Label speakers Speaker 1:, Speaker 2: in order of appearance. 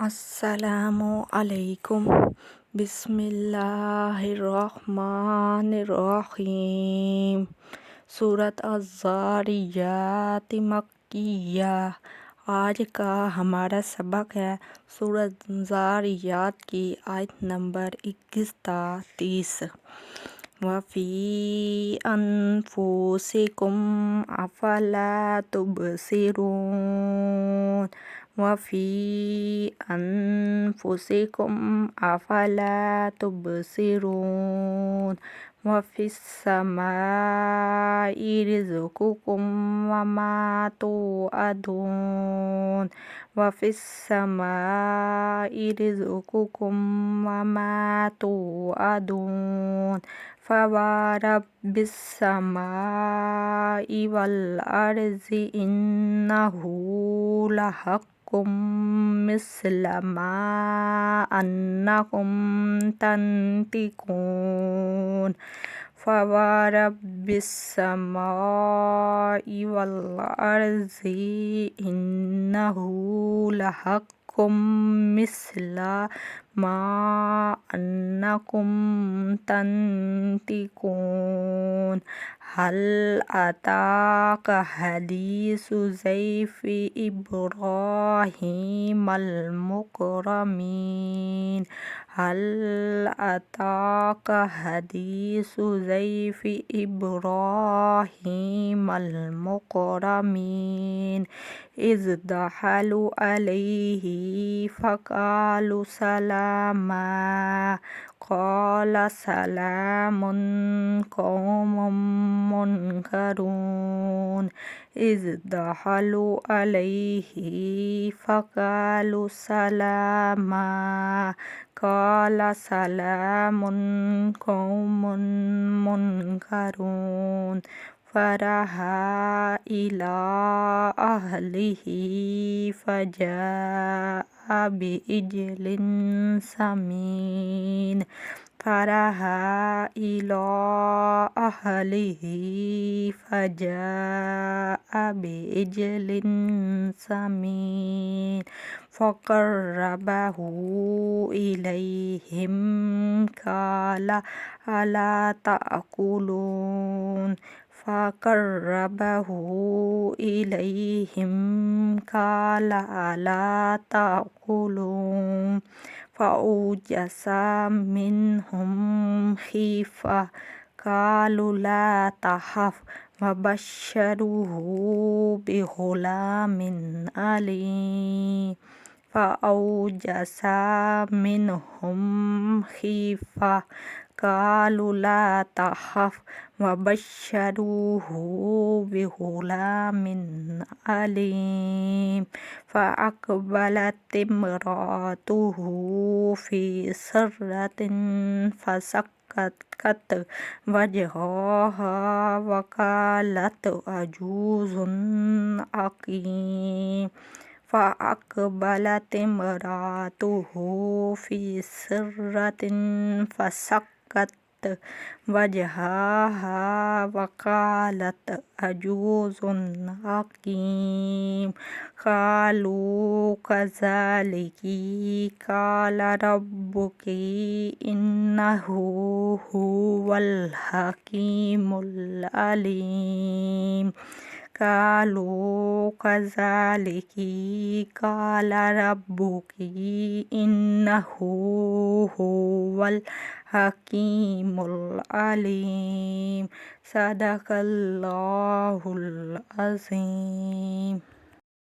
Speaker 1: अस्सलामु अलैकुम। बिस्मिल्लाहिर्रहमानिर्रहीम। सूरत अज़्ज़ारियात मक्किया। आज का हमारा सबक है सूरत ज़ारियात की आयत नंबर 21-30। वफ़ी अनफुसिकुम अफ़ला तुबसिरून। वफ़ी अनफुसिकुम अफ़ला तुबसिरून। वफ़िस्समाइ रिज़्क़ुकुम वमा तुअदून। वफ़िस्समाइ रिज़्क़ुकुम वमा तुअदून। फ़वरब्बिस्समाइ वल अर्ज़ि इन्नहु लहक्कुम मिस्ल मा अन्नकुम तंतिकून। फ़वरब्बिस्समाइ वल अर्ज़ि इन्नहु लहक्कुम मिस्ल मा अन्नकुम तंतिकून। हल अताक हदीसु ज़ैफ़ि इब्राहीमल मुकरमीन। हल अताक हदीसु ज़ैफ़ि इब्राहीमल मुकरमीन। इज़ दख़लू अलैहि फ़क़ालू सलामा। क़ाल सलामुन क़ौमुम मुनकरून। इज़ दख़लू अलैहि फ़क़ालू सलामा। क़ाल सलामुन क़ौमुम मुनकरून। फ़रहा इला अहलिही फ़जाअ बिइज्लिन समीन। फ़रहा इला अहलिही फ़जाअ बिइज्लिन समीन। फ़क़र्रबहु इलैहिम क़ाल अला तअकुलून। फ़क़र्रबहु इलैहिम क़ाल अला तअकुलून। फ़अौजस मिन्हुम ख़ीफ़ह। क़ालू ला तख़फ़ वबश्शरूहु बिग़ुलामिन अलीम। फ़अौजस मिन्हुम ख़ीफ़ह। क़ालू ला तख़फ़ वबश्शरूहु बिग़ुलामिन अलीम। फ़अक़बलत इम्रअतुहु फ़ी सर्रतिन फ़सक्कत वजहहा वक़ालत अजूज़ुन अक़ीम। फ़अक़बलत इम्रअतुहु फ़ी सर्रतिन फ़सक्कत वजहहा वक़ालत अजूज़ुन अक़ीम। क़ालू कज़ालिकि क़ाल रब्बुकि इन्नहु हुवल हकीमुल अलीम। क़ालू कज़ालिकि क़ाल रब्बुकि इन्नहु हुवल हकीमुल अलीम। सदक़ल्लाहुल अज़ीम।